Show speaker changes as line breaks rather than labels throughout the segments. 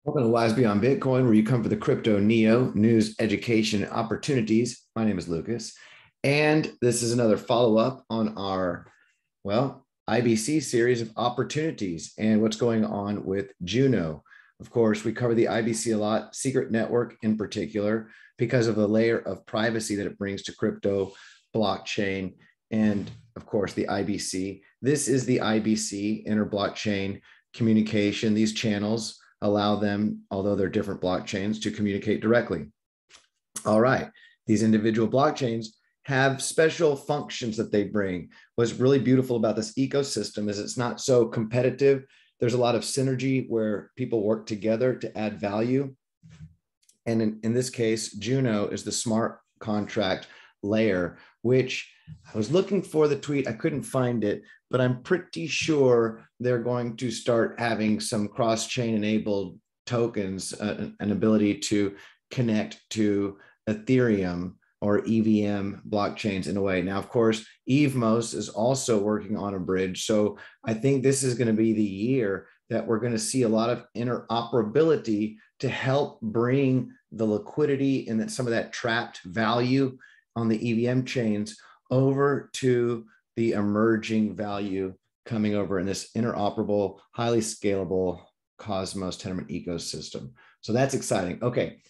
Welcome to Wise Beyond Bitcoin, where you come for the crypto neo news, education, and opportunities. My name is Lucas, and this is another follow-up on our, IBC series of opportunities and what's going on with Juno. Of course, we cover the IBC a lot, secret network in particular, because of the layer of privacy that it brings to crypto, blockchain, and of course, the IBC. This is the IBC, inter-blockchain communication. These channels allow them, although they're different blockchains, to communicate directly. All right, these individual blockchains have special functions that they bring. What's really beautiful about this ecosystem is it's not so competitive. There's a lot of synergy where people work together to add value. And in this case, Juno is the smart contract layer, which I was looking for the tweet. I couldn't find it, but I'm pretty sure they're going to start having some cross-chain enabled tokens, an ability to connect to Ethereum or EVM blockchains in a way. Now, of course, EVMOS is also working on a bridge. So I think this is going to be the year that we're going to see a lot of interoperability to help bring the liquidity and some of that trapped value on the EVM chains over to the emerging value coming over in this interoperable, highly scalable Cosmos Tenement ecosystem. So that's exciting. Okay,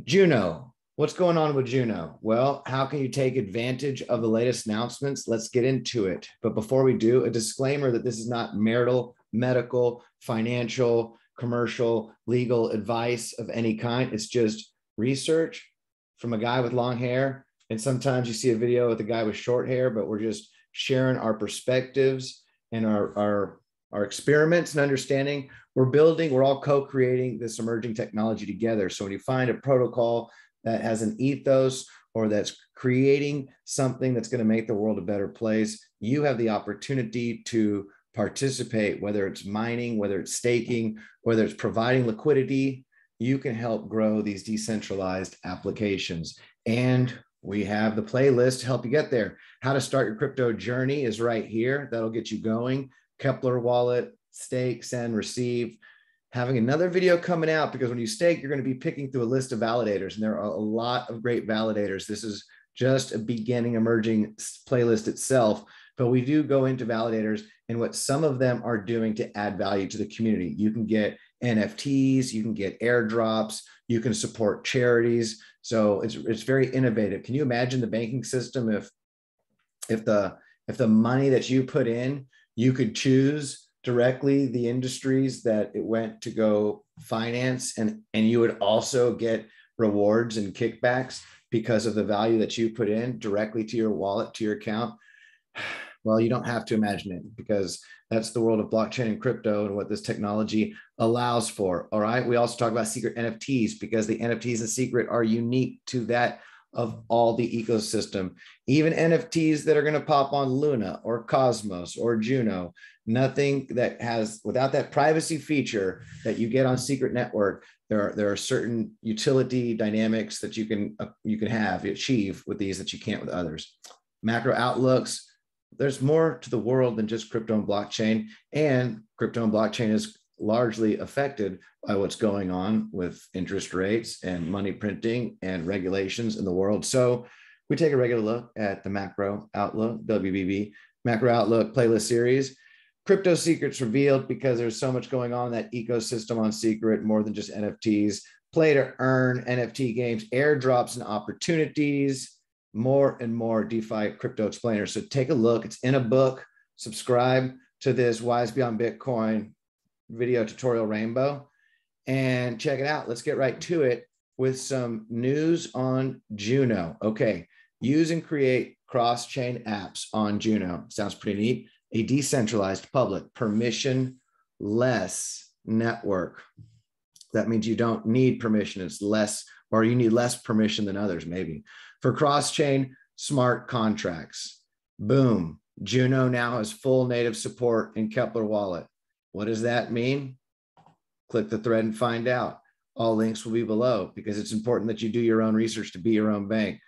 Juno. What's going on with Juno? Well, how can you take advantage of the latest announcements? Let's get into it. But before we do, a disclaimer that this is not marital, medical, financial, commercial, legal advice of any kind. It's just research from a guy with long hair. And sometimes you see a video with a guy with short hair, but we're just sharing our perspectives and our experiments and understanding. We're all co-creating this emerging technology together. So when you find a protocol that has an ethos or that's creating something that's going to make the world a better place, you have the opportunity to participate, whether it's mining, whether it's staking, whether it's providing liquidity. You can help grow these decentralized applications. And we have the playlist to help you get there. How to start your crypto journey is right here. That'll get you going. Kepler wallet, stake, send, receive. Having another video coming out, because when you stake, you're going to be picking through a list of validators, and there are a lot of great validators. This is just a beginning emerging playlist itself, but we do go into validators and what some of them are doing to add value to the community. You can get NFTs, you can get airdrops, you can support charities. So it's very innovative. Can you imagine the banking system if the money that you put in, you could choose directly the industries that it went to go finance, and you would also get rewards and kickbacks because of the value that you put in directly to your wallet, to your account? Well, you don't have to imagine it, because that's the world of blockchain and crypto and what this technology allows for. All right. We also talk about secret NFTs, because the NFTs and secret are unique to that of all the ecosystem. Even NFTs that are going to pop on Luna or Cosmos or Juno, nothing that has, without that privacy feature that you get on secret network, there are certain utility dynamics that you can achieve with these that you can't with others. Macro outlooks. There's more to the world than just crypto and blockchain, and crypto and blockchain is largely affected by what's going on with interest rates and money printing and regulations in the world. So we take a regular look at the macro outlook, WBB macro outlook playlist series. Crypto secrets revealed, because there's so much going on in that ecosystem on secret, more than just NFTs. Play to earn, NFT games, airdrops and opportunities, more and more DeFi crypto explainers. So take a look. It's in a book. Subscribe to this Wise Beyond Bitcoin video tutorial rainbow and check it out. Let's get right to it with some news on Juno. Okay. Use and create cross-chain apps on Juno. Sounds pretty neat. A decentralized, public, permissionless network. That means you don't need permission. It's less, or you need less permission than others, maybe. For cross-chain smart contracts. Boom. Juno now has full native support in Kepler wallet. What does that mean? Click the thread and find out. All links will be below, because it's important that you do your own research to be your own bank.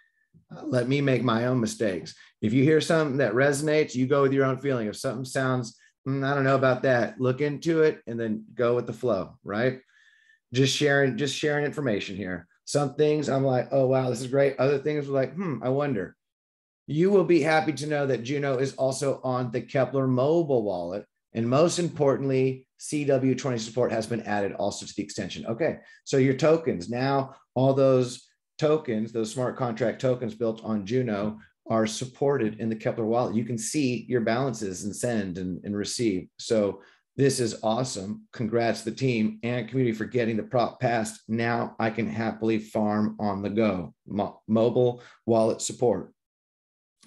Let me make my own mistakes. If you hear something that resonates, you go with your own feeling. If something sounds, I don't know about that, look into it and then go with the flow, right? just sharing information here. Some things I'm like, oh, wow, this is great. Other things are like, I wonder. You will be happy to know that Juno is also on the Kepler mobile wallet. And most importantly, CW20 support has been added also to the extension. Okay, so your tokens, now all those tokens, those smart contract tokens built on Juno are supported in the Kepler wallet. You can see your balances and send and receive. So this is awesome. Congrats to the team and community for getting the prop passed. Now I can happily farm on the go. Mobile wallet support.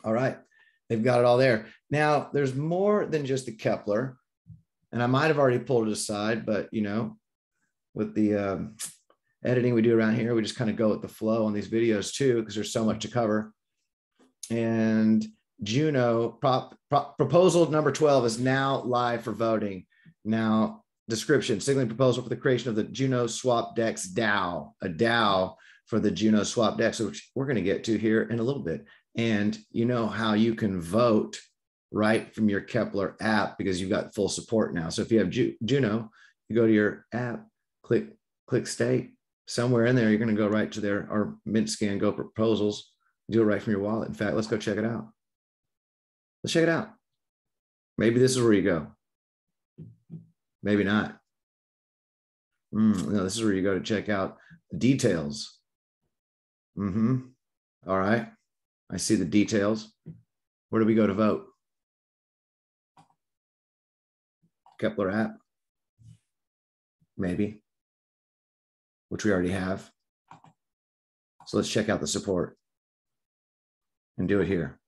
All right, they've got it all there. Now, there's more than just the Kepler, and I might have already pulled it aside, but you know, with the editing we do around here, we just kind of go with the flow on these videos too, because there's so much to cover. And Juno proposal number 12 is now live for voting. Now, description, signaling proposal for the creation of the Junoswap Dex DAO, a DAO for the Junoswap Dex, which we're going to get to here in a little bit. And you know how you can vote right from your Kepler app because you've got full support now. So if you have Juno, you go to your app, click stake. Somewhere in there, you're going to go right to their our mint scan, go proposals, do it right from your wallet. In fact, let's go check it out. Let's check it out. Maybe this is where you go. Maybe not. No, this is where you go to check out the details. All right. I see the details. Where do we go to vote? Kepler app. Maybe. Which we already have. So let's check out the support and do it here.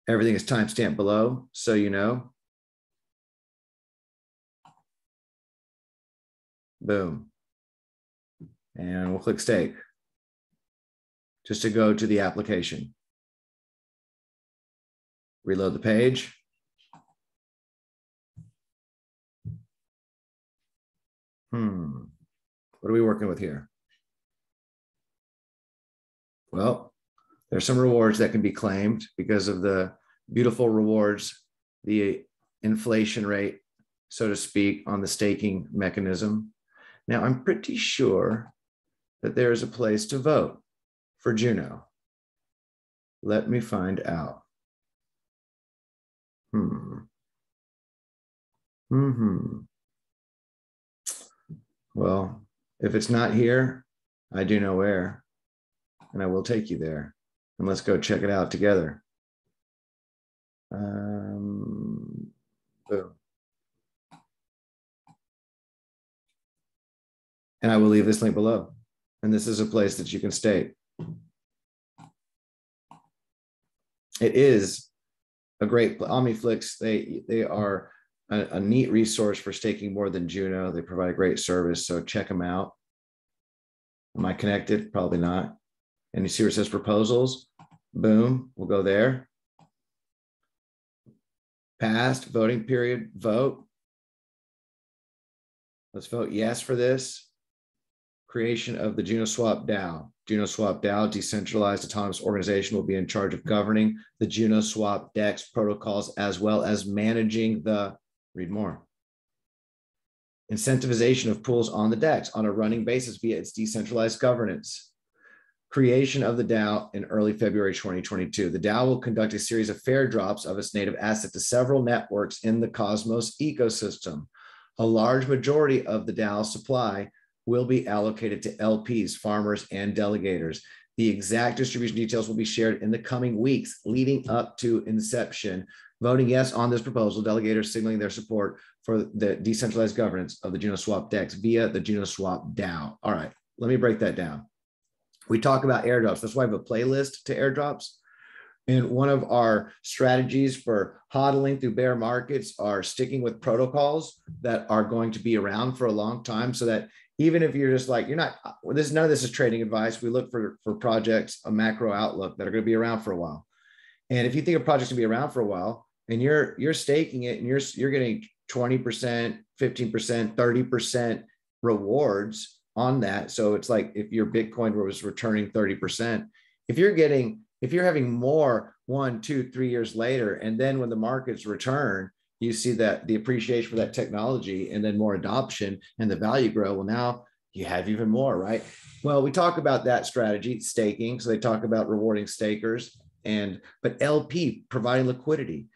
Everything is timestamped below, so you know. Boom. And we'll click stake just to go to the application. Reload the page. What are we working with here? Well, there's some rewards that can be claimed because of the beautiful rewards, the inflation rate, so to speak, on the staking mechanism. Now, I'm pretty sure that there is a place to vote for Juno. Let me find out. Well, if it's not here, I do know where, and I will take you there. And let's go check it out together. Boom. And I will leave this link below. And this is a place that you can stake. It is a great OmniFlix. They are a neat resource for staking more than Juno. They provide a great service, so check them out. Am I connected? Probably not. And you see where it says proposals? Boom, we'll go there. Passed, voting period, vote. Let's vote yes for this. Creation of the Junoswap DAO. Junoswap DAO, decentralized autonomous organization, will be in charge of governing the Junoswap Dex protocols as well as managing the, read more, incentivization of pools on the DEX on a running basis via its decentralized governance. Creation of the DAO in early February 2022. The DAO will conduct a series of fair drops of its native asset to several networks in the Cosmos ecosystem. A large majority of the DAO supply will be allocated to LPs, farmers, and delegators. The exact distribution details will be shared in the coming weeks leading up to inception. Voting yes on this proposal, delegators signaling their support for the decentralized governance of the Junoswap Dex via the Junoswap DAO. All right, let me break that down. We talk about airdrops. That's why I have a playlist to airdrops. And one of our strategies for hodling through bear markets are sticking with protocols that are going to be around for a long time, so that even if you're just like, you're not, none of this is trading advice. We look for projects, a macro outlook that are going to be around for a while. And if you think a project's going to be around for a while and you're staking it and you're getting 20%, 15%, 30% rewards on that. So it's like if your Bitcoin was returning 30%, if you're having more 1, 2, 3 years later, and then when the markets return, you see that the appreciation for that technology and then more adoption and the value grow. Well, now you have even more, right? Well, we talk about that strategy, staking. So they talk about rewarding stakers but LP providing liquidity.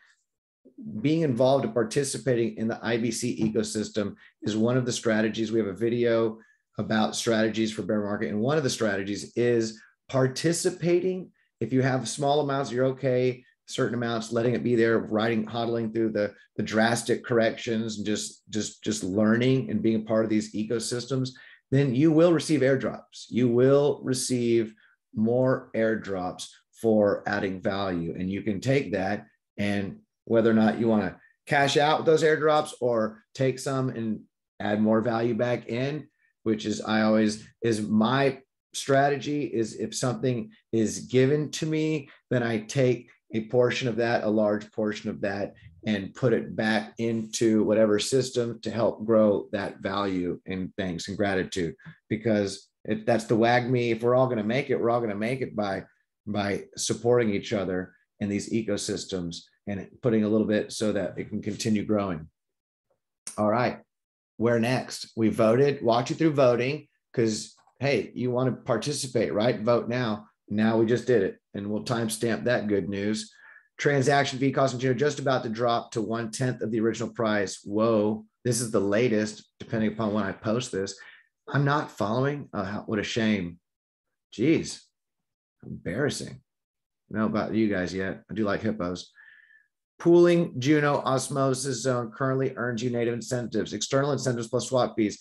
Being involved and participating in the IBC ecosystem is one of the strategies. We have a video about strategies for bear market. And one of the strategies is participating. If you have small amounts, you're okay. Certain amounts, letting it be there, hodling through the drastic corrections and just learning and being a part of these ecosystems, then you will receive airdrops. You will receive more airdrops for adding value. And you can take that, and whether or not you want to cash out with those airdrops or take some and add more value back in, which is my strategy, is if something is given to me, then I take a portion of that, a large portion of that, and put it back into whatever system to help grow that value and thanks and gratitude. Because that's the WAGMI. If we're all going to make it, we're all going to make it by supporting each other in these ecosystems and putting a little bit so that it can continue growing. All right, where next? We voted, walked you through voting, because hey, you want to participate, right? Vote now. Now we just did it, and we'll timestamp that good news. Transaction fee cost in Juno just about to drop to 1/10 of the original price. Whoa, this is the latest, depending upon when I post this. I'm not following. What a shame. Jeez, embarrassing. I don't know about you guys yet. I do like hippos. Pooling Juno Osmosis Zone currently earns you native incentives, external incentives plus swap fees.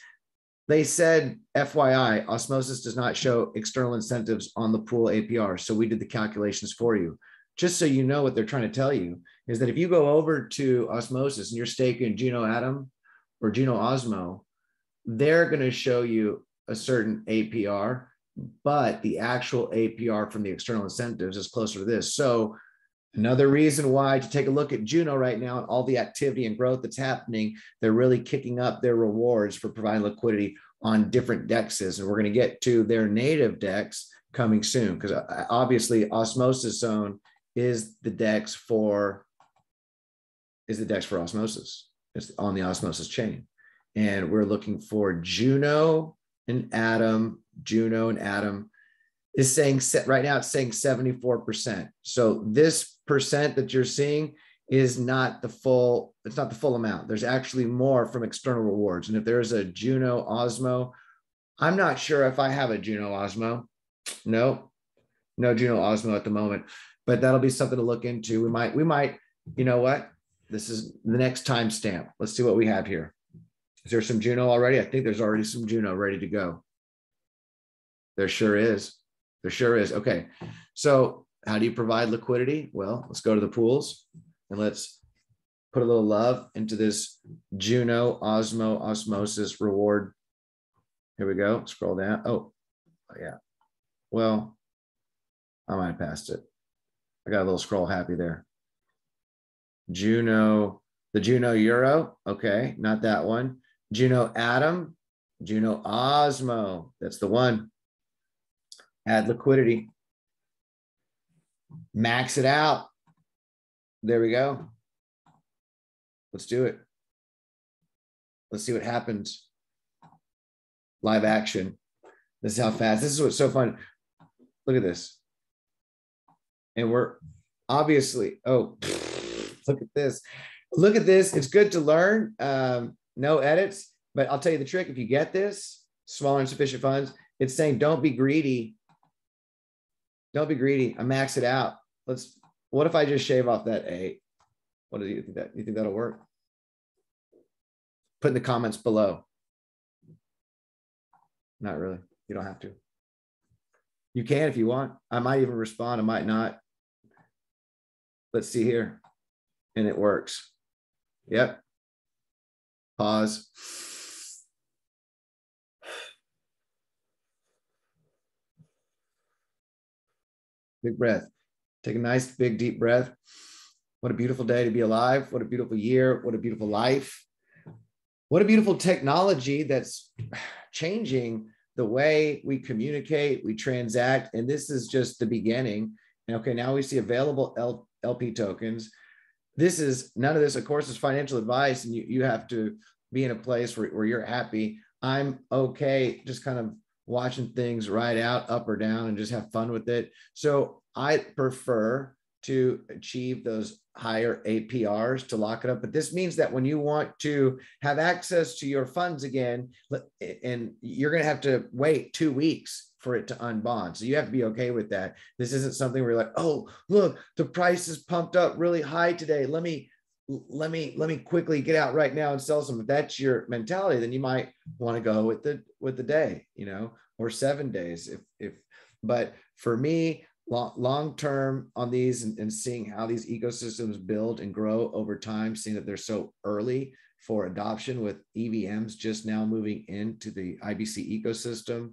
They said, FYI, Osmosis does not show external incentives on the pool APR. So we did the calculations for you. Just so you know, what they're trying to tell you is that if you go over to Osmosis and you're staking Juno Atom or Juno Osmo, they're going to show you a certain APR, but the actual APR from the external incentives is closer to this. So another reason why to take a look at Juno right now and all the activity and growth that's happening, they're really kicking up their rewards for providing liquidity on different dexes. And we're going to get to their native dex coming soon, because obviously Osmosis Zone is the dex for Osmosis. It's on the Osmosis chain. And we're looking for Juno and Atom. Juno and Atom is saying, right now it's saying 74%. So this percent that you're seeing is not the full, it's not the full amount. There's actually more from external rewards. And if there's a Juno Osmo, I'm not sure if I have a Juno Osmo. No Juno Osmo at the moment, but that'll be something to look into. We might, you know what? This is the next timestamp. Let's see what we have here. Is there some Juno already? I think there's already some Juno ready to go. There sure is. There sure is. Okay. So how do you provide liquidity? Well, let's go to the pools and let's put a little love into this Juno Osmo Osmosis reward. Here we go. Scroll down. Oh, yeah. Well, I might have passed it. I got a little scroll happy there. Juno, the Juno Euro. Okay. Not that one. Juno Atom, Juno Osmo. That's the one. Add liquidity. Max it out. There we go. Let's do it. Let's see what happens. Live action. This is how fast. This is what's so fun. Look at this. And we're obviously, oh, look at this. Look at this. It's good to learn. No edits, but I'll tell you the trick. If you get this, smaller insufficient funds, it's saying don't be greedy. Don't be greedy. I max it out. What if I just shave off that 8? What do you think that? You think that'll work? Put in the comments below. Not really. You don't have to. You can if you want. I might even respond. I might not. Let's see here. And it works. Yep. Pause. Big breath. Take a nice, big, deep breath. What a beautiful day to be alive. What a beautiful year. What a beautiful life. What a beautiful technology that's changing the way we communicate, we transact. And this is just the beginning. And okay, now we see available LP tokens. this is none of this, of course, is financial advice, and you have to be in a place where you're happy. I'm okay just kind of watching things ride out, up or down, and just have fun with it. So I prefer to achieve those higher APRs to lock it up. But this means that when you want to have access to your funds again, and you're going to have to wait 2 weeks for it to unbond. So you have to be okay with that. This isn't something where you're like, oh, look, the price is pumped up really high today. Let me quickly get out right now and sell some. If that's your mentality, then you might want to go with the day, you know, or 7 days. But for me, long term on these, and seeing how these ecosystems build and grow over time, seeing that they're so early for adoption, with EVMs just now moving into the IBC ecosystem,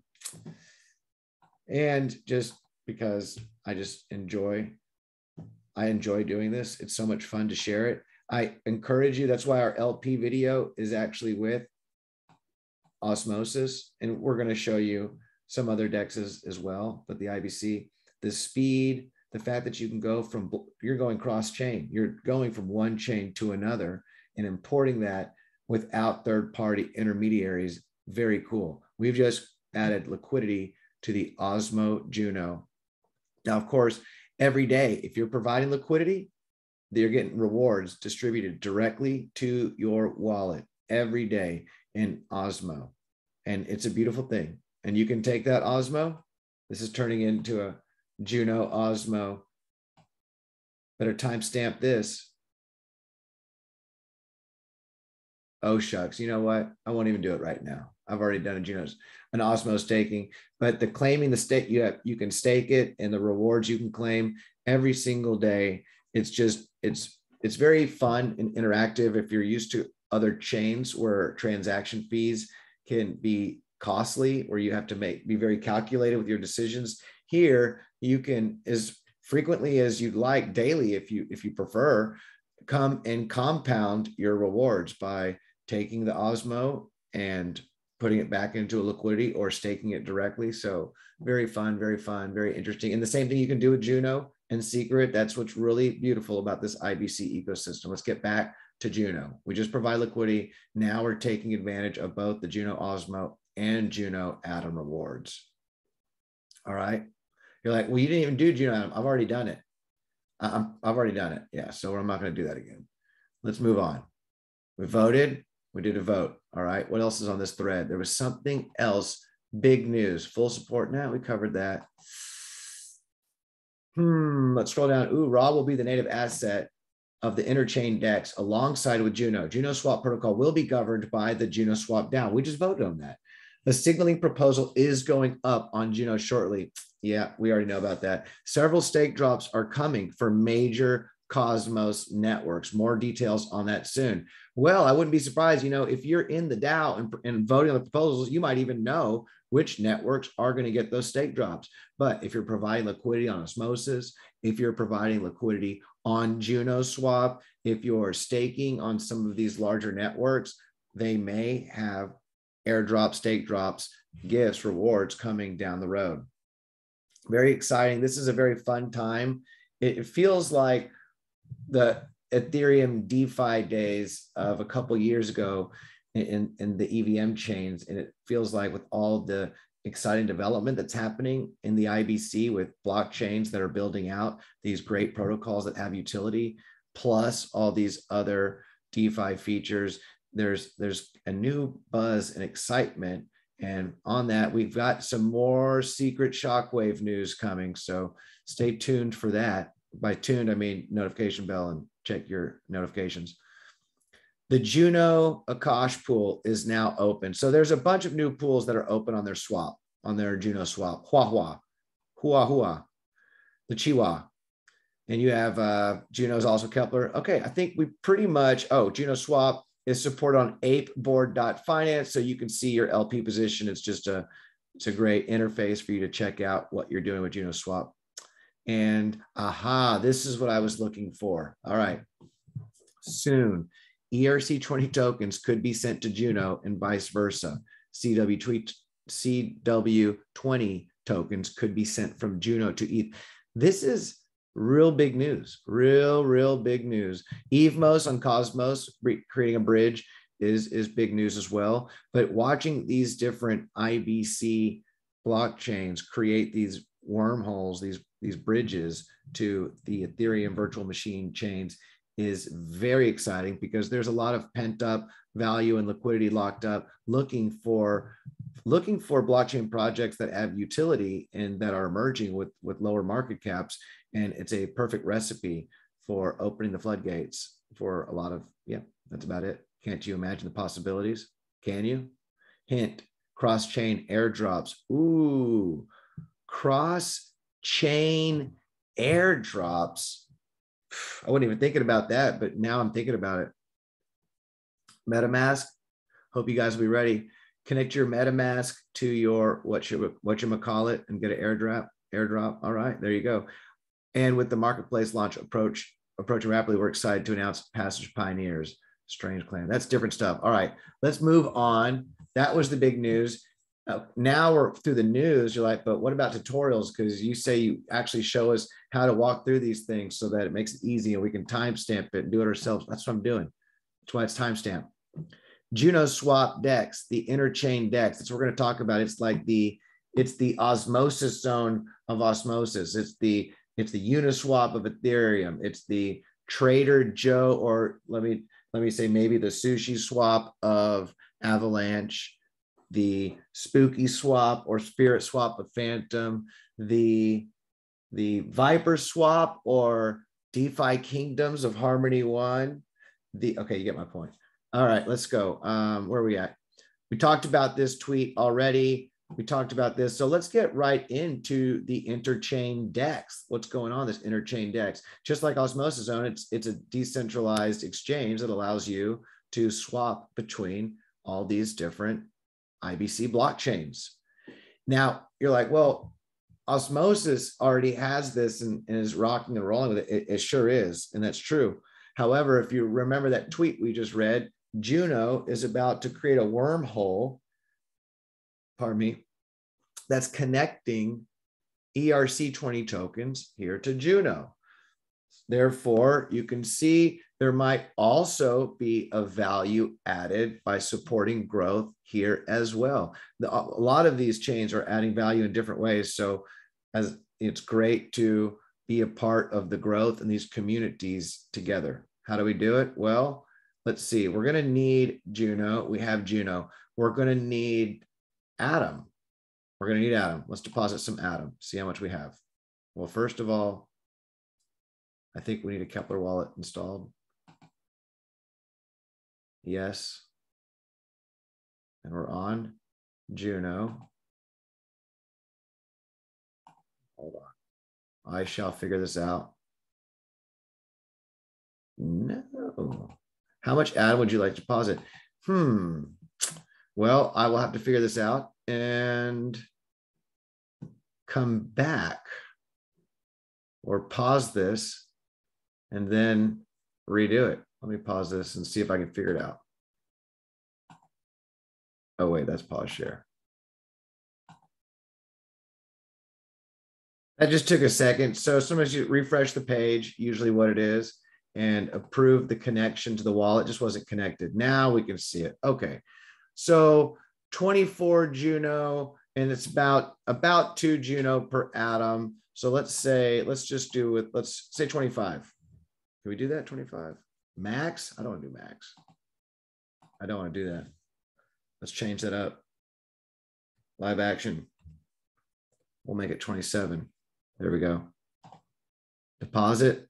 and just because I enjoy doing this. It's so much fun to share it. I encourage you. That's why our LP video is actually with Osmosis, and we're going to show you some other dexes as well. But the IBC, the speed, the fact that you can go from, you're going cross chain, you're going from one chain to another and importing that without third-party intermediaries. Very cool. We've just added liquidity to the Osmo Juno. Now, of course, every day, if you're providing liquidity, they're getting rewards distributed directly to your wallet every day in Osmo. And it's a beautiful thing. And you can take that Osmo. This is turning into a Juno Osmo. Better timestamp this. Oh, shucks. You know what? I won't even do it right now. I've already done an Osmo staking, but the claiming the stake, you can stake it, and the rewards you can claim every single day. It's very fun and interactive. If you're used to other chains where transaction fees can be costly, where you have to be very calculated with your decisions, here you can, as frequently as you'd like, daily if you prefer, come and compound your rewards by taking the Osmo and putting it back into a liquidity or staking it directly. So very fun, very interesting. And the same thing you can do with Juno and Secret. That's what's really beautiful about this IBC ecosystem. Let's get back to Juno. We just provide liquidity. Now we're taking advantage of both the Juno Osmo and Juno Atom rewards. All right. You're like, well, you didn't even do Juno Atom. I've already done it. I've already done it. Yeah. So I'm not going to do that again. Let's move on. We voted. We did a vote. All right. What else is on this thread? There was something else. Big news. Full support. Now we covered that. Let's scroll down. Ooh, Raw will be the native asset of the interchain DEX alongside with Juno. Junoswap protocol will be governed by the Junoswap DAO. We just voted on that. The signaling proposal is going up on Juno shortly. Yeah, we already know about that. Several stake drops are coming for major Cosmos networks. More details on that soon. Well, I wouldn't be surprised, you know, if you're in the DAO and voting on the proposals, you might even know which networks are going to get those stake drops. But if you're providing liquidity on Osmosis, if you're providing liquidity on Junoswap, if you're staking on some of these larger networks, they may have airdrop, stake drops, gifts, rewards coming down the road. Very exciting. This is a very fun time. It feels like the Ethereum DeFi days of a couple years ago in the EVM chains. And it feels like with all the exciting development that's happening in the IBC with blockchains that are building out these great protocols that have utility, plus all these other DeFi features, there's a new buzz and excitement. And on that, we've got some more secret shockwave news coming. So stay tuned for that. By tuned, I mean notification bell, and check your notifications. The Juno Akash pool is now open. So there's a bunch of new pools that are open on their swap, on their Juno swap. Hua, the Chihuahua. And you have Juno's also Kepler. Okay, I think we pretty much, Junoswap is supported on apeboard.finance. So you can see your LP position. It's a great interface for you to check out what you're doing with Junoswap. And this is what I was looking for. All right. Soon, ERC-20 tokens could be sent to Juno and vice versa. CW20 tokens could be sent from Juno to ETH. This is real big news, real big news. EVMOS on Cosmos creating a bridge is big news as well. But watching these different IBC blockchains create these wormholes, these bridges to the Ethereum virtual machine chains is very exciting, because there's a lot of pent up value and liquidity locked up, looking for blockchain projects that have utility and that are emerging with lower market caps. And it's a perfect recipe for opening the floodgates for a lot of, yeah, that's about it. Can't you imagine the possibilities? Can you? Hint, cross-chain airdrops. Ooh, cross-chain airdrops. I wasn't even thinking about that, but now I'm thinking about it. MetaMask, hope you guys will be ready. Connect your MetaMask to your whatchamacallit and get an airdrop. All right, there you go. And with the marketplace launch approaching rapidly, we're excited to announce Passage Pioneers, Strange Claim. That's different stuff. All right, let's move on. That was the big news. Now we're through the news. You're like, but what about tutorials? Because you say you actually show us how to walk through these things so that it makes it easy and we can timestamp it and do it ourselves. That's what I'm doing. That's why it's timestamped. Junoswap Dex, the interchain Dex. That's what we're going to talk about. It's like it's the osmosis zone of osmosis. It's the Uniswap of Ethereum. It's the Trader Joe, or let me say maybe the sushi swap of Avalanche, the spooky swap or spirit swap of Fantom, the Viper swap or DeFi Kingdoms of Harmony One. Okay, you get my point. All right, let's go. Where are we at? We talked about this tweet already. We talked about this. So let's get right into the interchain DEX. What's going on this interchain DEX? Just like Osmosis Zone, it's a decentralized exchange that allows you to swap between all these different IBC blockchains. Now, you're like, well, Osmosis already has this and is rocking and rolling with it. It sure is, and that's true. However, if you remember that tweet we just read, Juno is about to create a wormhole, pardon me, that's connecting ERC-20 tokens here to Juno. Therefore, you can see there might also be a value added by supporting growth here as well. A lot of these chains are adding value in different ways. So as it's great to be a part of the growth in these communities together. How do we do it? Well, let's see. We're going to need Juno. We have Juno. We're going to need Atom. We're going to need Atom. Let's deposit some Atom. See how much we have. Well, first of all, I think we need a Kepler wallet installed. Yes. And we're on Juno. Hold on. I shall figure this out. No. How much Atom would you like to deposit? Well, I will have to figure this out and come back or pause this and then redo it. Let me pause this and see if I can figure it out. Oh, wait, that's pause share. That just took a second. So sometimes you refresh the page, usually what it is, and approve the connection to the wallet. Just wasn't connected. Now we can see it. Okay. So 24 Juno, and it's about 2 Juno per Atom. So let's say 25. Can we do that? 25 max? I don't want to do max. I don't want to do that. Let's change that up. Live action. We'll make it 27. There we go. Deposit.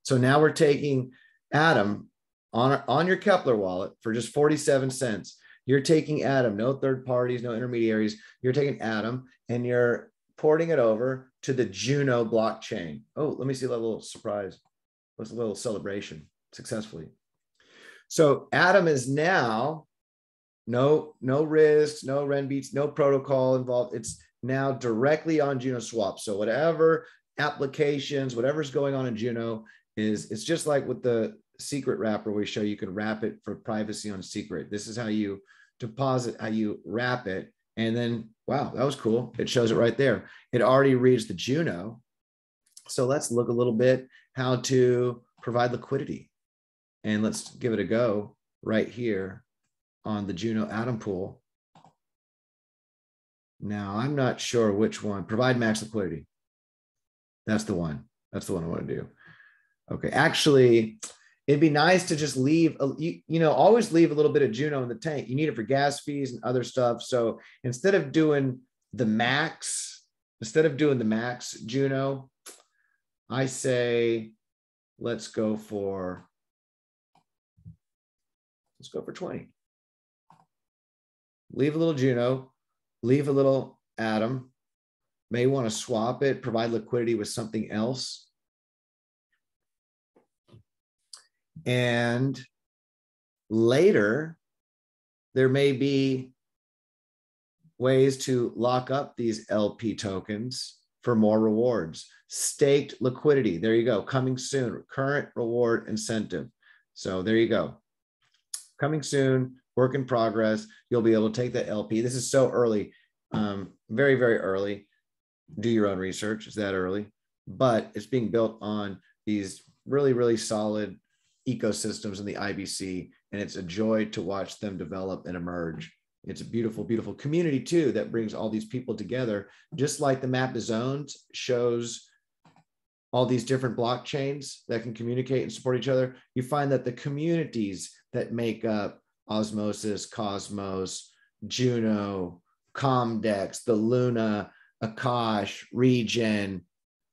So now we're taking Atom on your Kepler wallet for just 47 cents. You're taking Atom, no third parties, no intermediaries. You're taking Atom and you're porting it over to the Juno blockchain. Oh, let me see a little surprise. What's a little celebration successfully. So Atom is now no risks, no Renbeats, no protocol involved. It's now directly on Junoswap. So whatever applications, whatever's going on in Juno it's just like with the secret wrapper we show, you can wrap it for privacy on secret. This is how you deposit, how you wrap it. And then, wow, that was cool. It shows it right there. It already reads the Juno. So let's look a little bit how to provide liquidity. And let's give it a go right here on the Juno Atom Pool. Now, I'm not sure which one. Provide max liquidity. That's the one. That's the one I want to do. Okay. Actually, it'd be nice to just leave, always leave a little bit of Juno in the tank. You need it for gas fees and other stuff. So instead of doing the max Juno, I say, let's go for 20. Leave a little Juno, leave a little Atom. May want to swap it, provide liquidity with something else. And later, there may be ways to lock up these LP tokens for more rewards. Staked liquidity. There you go. Coming soon. Current reward incentive. So there you go. Coming soon. Work in progress. You'll be able to take that LP. This is so early. Very, very early. Do your own research. It's that early. But it's being built on these really, really solid ecosystems in the IBC. And it's a joy to watch them develop and emerge. It's a beautiful, beautiful community too that brings all these people together. Just like the map of zones shows all these different blockchains that can communicate and support each other, you find that the communities that make up Osmosis, Cosmos, Juno, Comdex, the Luna, Akash, Regen,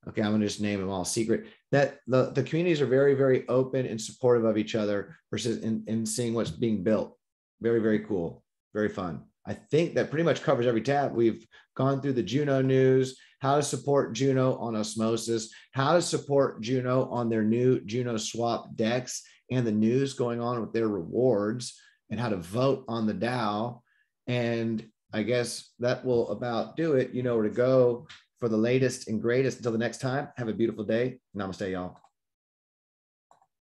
okay, I'm gonna just name them all secret, that the communities are very, very open and supportive of each other versus in seeing what's being built. Very, very cool. Very fun. I think that pretty much covers every tab. We've gone through the Juno news, how to support Juno on Osmosis, how to support Juno on their new Junoswap Dex, and the news going on with their rewards, and how to vote on the DAO. And I guess that will about do it. You know where to go for the latest and greatest. Until the next time, have a beautiful day. Namaste, y'all.